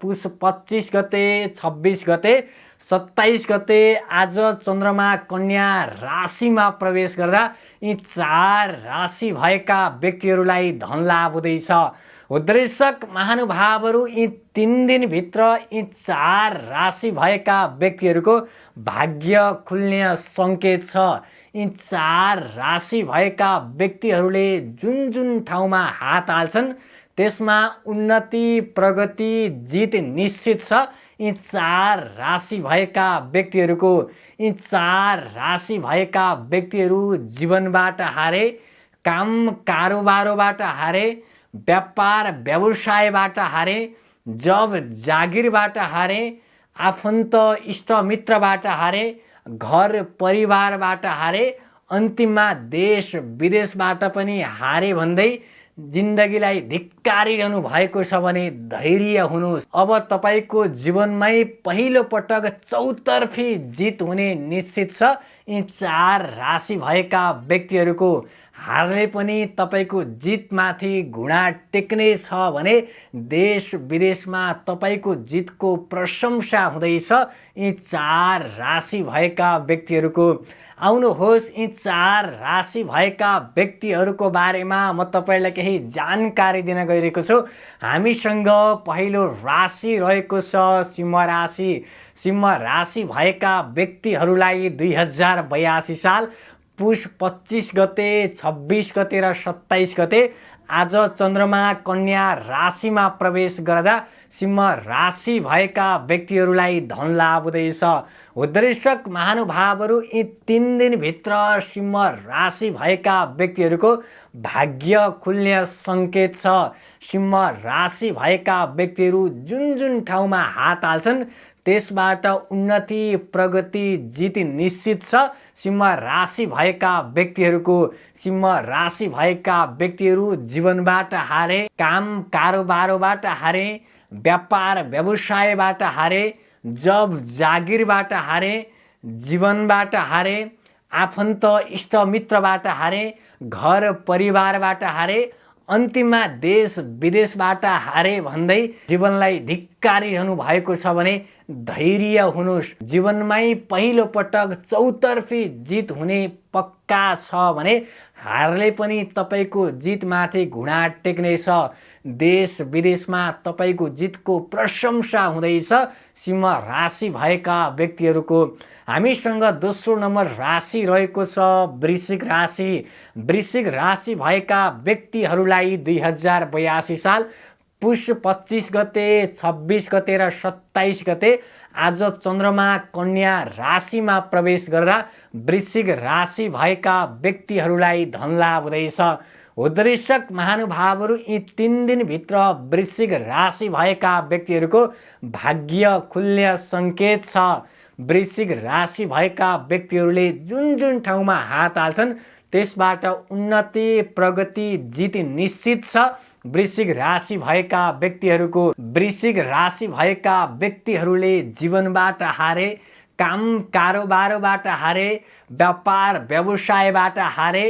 पुष 25 गते, 26 गते, 27 गते आज चन्द्रमा कन्या राशिमा प्रवेश गर्दा यी 4 राशि भएका व्यक्तिहरूलाई धन लाभ हुँदैछ। उद्देशक महानुभावहरू यी 3 दिनभित्र यी 4 राशि भएका व्यक्तिहरूको भाग्य खुल्ने सङ्केत छ। यी 4 राशि भएका व्यक्तिहरूले जुन जुन ठाउँमा हात हाल्छन् त्यसमा उन्नति, प्रगति, जित निश्चित छ। यी 4 राशि भएका व्यक्तिहरूको यी 4 राशि भएका व्यक्तिहरू जीवनबाट हारे, काम कारोबारबाट हारे, व्यापार व्यवसायबाट हारे, जब जागिरबाट हारे, आफन्त इष्टमित्रबाट हारे, घर परिवारबाट हारे, अन्तिममा देश विदेशबाट पनि हारे भन्दै जिन्दगीलाई धिक्कारिरहनु भएको छ भने धैर्य हुनुहोस्। अब तपाईको जीवनमै पहिलो पटक चौतर्फी जित हुने निश्चित छ। यी 4 राशि भएका व्यक्तिहरूको हारले पनि तपाईको जितमाथि घुँडा टेक्ने छ भने देश विदेशमा तपाईको जितको प्रशंसा हुँदैछ। यी 4 राशि भएका व्यक्तिहरूको आउनुहोस् यी 4 राशि भएका व्यक्तिहरूको बारेमा म तपाईलाई केही जानकारी दिन गइरहेको छु। हामीसँग पहिलो राशि रहेको छ सिंह राशि। सिंह राशि भएका व्यक्तिहरूलाई 2082 साल पुष 25 गते, 26 गते र 27 गते आज चन्द्रमा कन्या राशिमा प्रवेश गर्दा सिंह राशि भएका व्यक्तिहरूलाई धन लाभ हुँदैछ। उद्देशक महानुभावहरू यी 3 दिनभित्र सिंह राशि भएका व्यक्तिहरूको भाग्य खुल्ने सङ्केत छ। सिंह राशि भएका व्यक्तिहरू जुन जुन ठाउँमा हात हाल्छन् त्यसबाट उन्नति, प्रगति, जित निश्चित छ। सिंह राशि भएका व्यक्तिहरूको सिंह राशि भएका व्यक्तिहरू जीवनबाट हारे, काम कारोबारबाट हारे, व्यापार व्यवसायबाट हारे, जब जागिरबाट हारे, जीवनबाट हारे, आफन्त इष्टमित्रबाट हारे, घर परिवारबाट हारे, अन्तिममा देश विदेशबाट हारे भन्दै जीवनलाई धिक्कारिरहनु भएको छ भने धैर्य हुनुहोस्। जीवनमै पहिलो पटक चौतर्फी जित हुने पक्का छ भने हारले पनि तपाईको जितमाथि घुँडा टेक्नेछ। देश विदेशमा तपाईको जितको प्रशंसा हुँदैछ। सिंह राशि भएका व्यक्तिहरूको हामीसँग दोस्रो नम्बर राशि रहेको छ वृश्चिक राशि। वृश्चिक राशि भएका व्यक्तिहरूलाई 2082 साल पुष 25 गते, 26 गते र 27 गते आज चन्द्रमा कन्या राशिमा प्रवेश गर्दा वृश्चिक राशि भएका व्यक्तिहरूलाई धन लाभ हुँदैछ। उद्देशक महानुभावहरू यी 3 दिनभित्र वृश्चिक राशि भएका व्यक्तिहरूको भाग्य खुल्ने सङ्केत छ। वृश्चिक राशि भएका व्यक्तिहरूले जुन जुन ठाउँमा हात हाल्छन् त्यसबाट उन्नति, प्रगति, जित निश्चित छ। वृश्चिक राशि भएका व्यक्तिहरूको वृश्चिक राशि भएका व्यक्तिहरूले जीवनबाट हारे, काम कारोबारबाट हारे, व्यापार व्यवसायबाट हारे,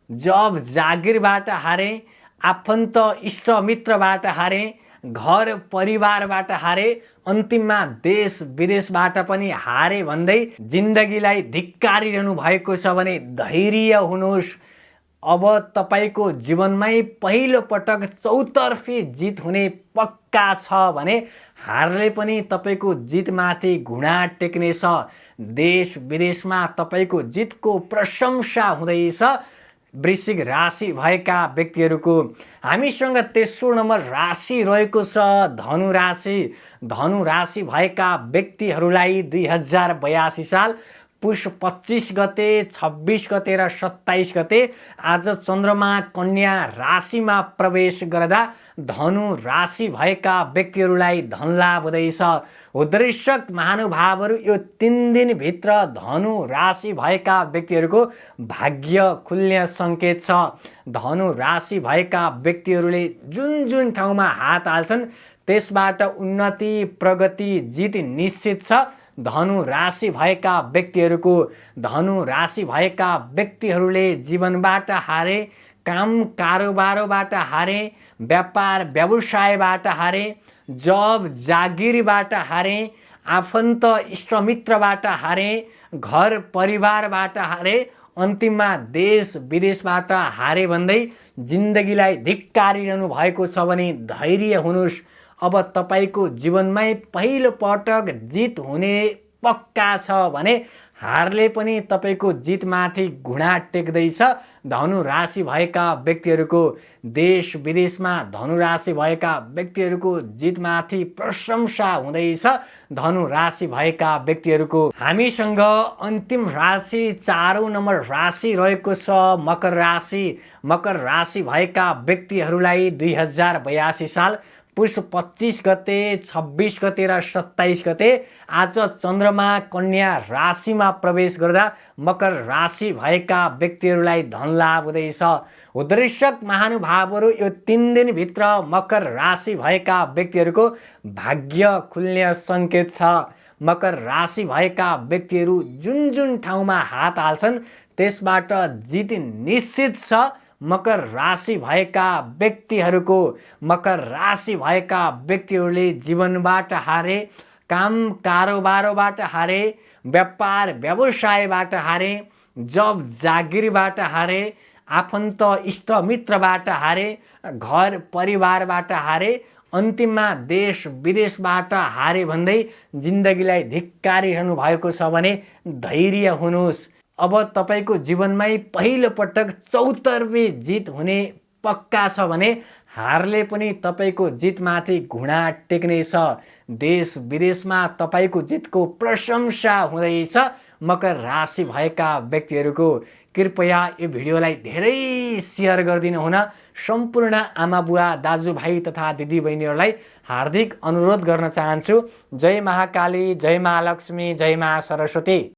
जब जागिरबाट हारे, आफन्त इष्टमित्रबाट हारे, घर परिवारबाट हारे, अन्तिममा देश विदेशबाट पनि हारे भन्दै जिन्दगीलाई धिक्कारिरहनु भएको छ भने धैर्य हुनुहोस्। अब तपाईको जीवनमै पहिलो पटक चौतर्फी जित हुने पक्का छ भने हारले पनि तपाईको जितमाथि घुँडा टेक्नेछ। देश विदेशमा तपाईको जितको प्रशंसा हुँदैछ। वृश्चिक राशि भएका व्यक्तिहरूको हामीसँग तेस्रो नम्बर राशि रहेको छ धनु राशि। धनु राशि भएका व्यक्तिहरूलाई 2082 साल पुष 25 गते, 26 गते र 27 गते आज चन्द्रमा कन्या राशिमा प्रवेश गर्दा धनु राशि भएका व्यक्तिहरूलाई धन लाभ हुँदैछ। उद्देशक महानुभावहरू यो 3 दिनभित्र धनु राशि भएका व्यक्तिहरूको भाग्य खुल्ने सङ्केत छ। धनु राशि भएका व्यक्तिहरूले जुन जुन ठाउँमा हात हाल्छन् त्यसबाट उन्नति, प्रगति, जित निश्चित छ। धनु राशि भएका व्यक्तिहरूको धनु राशि भएका व्यक्तिहरूले जीवनबाट हारे, काम कारोबारबाट हारे, व्यापार व्यवसायबाट हारे, जब जागिरबाट हारे, आफन्त इष्टमित्रबाट हारे, घर परिवारबाट हारे, अन्तिममा देश विदेशबाट हारे भन्दै जिन्दगीलाई धिक्कारिरहनु भएको छ भने धैर्य हुनुहोस्। अब तपाईँको जीवनमै पहिलो पटक जित हुने पक्का छ भने हारले पनि तपाईँको जितमाथि घुँडा टेक्दैछ। धनु राशि भएका व्यक्तिहरूको, देश विदेशमा धनु राशि भएका व्यक्तिहरूको जितमाथि प्रशंसा हुँदैछ। धनु राशि भएका व्यक्तिहरूको हामीसँग अन्तिम राशि 4औं नम्बर राशि रहेको छ मकर राशि। मकर राशि भएका व्यक्तिहरूलाई 2082 साल पुष 25 गते, 26 गते र 27 गते आज चन्द्रमा कन्या राशिमा प्रवेश गर्दा मकर राशि भएका व्यक्तिहरूलाई धन लाभ हुँदैछ। उद्देश्यक महानुभावहरू यो 3 दिनभित्र मकर राशि भएका व्यक्तिहरूको भाग्य खुल्ने सङ्केत छ। मकर राशि भएका व्यक्तिहरू जुन जुन ठाउँमा हात हाल्छन् त्यसबाट जित निश्चित छ। मकर राशि भएका व्यक्तिहरूको, मकर राशि भएका व्यक्तिहरूले जीवनबाट हारे, काम कारोबारबाट हारे, व्यापार व्यवसायबाट हारे, जब जागिरबाट हारे, आफन्त इष्टमित्रबाट हारे, घर परिवारबाट हारे, अन्तिममा देश विदेशबाट हारे भन्दै जिन्दगीलाई धिक्कारिरहनु भएको छ भने धैर्य हुनुहोस्। अब तपाईँको जीवनमै पहिलो पटक चौतर्फी जित हुने पक्का छ भने हारले पनि तपाईँको जितमाथि घुँडा टेक्नेछ। देश विदेशमा तपाईँको जितको प्रशंसा हुँदैछ। मकर राशि भएका व्यक्तिहरूको कृपया यो भिडियोलाई धेरै सेयर गरिदिनु हुन सम्पूर्ण आमा बुवा दाजुभाइ तथा दिदीबहिनीहरूलाई हार्दिक अनुरोध गर्न चाहन्छु। जय महाकाली, जय महालक्ष्मी, जय महा सरस्वती।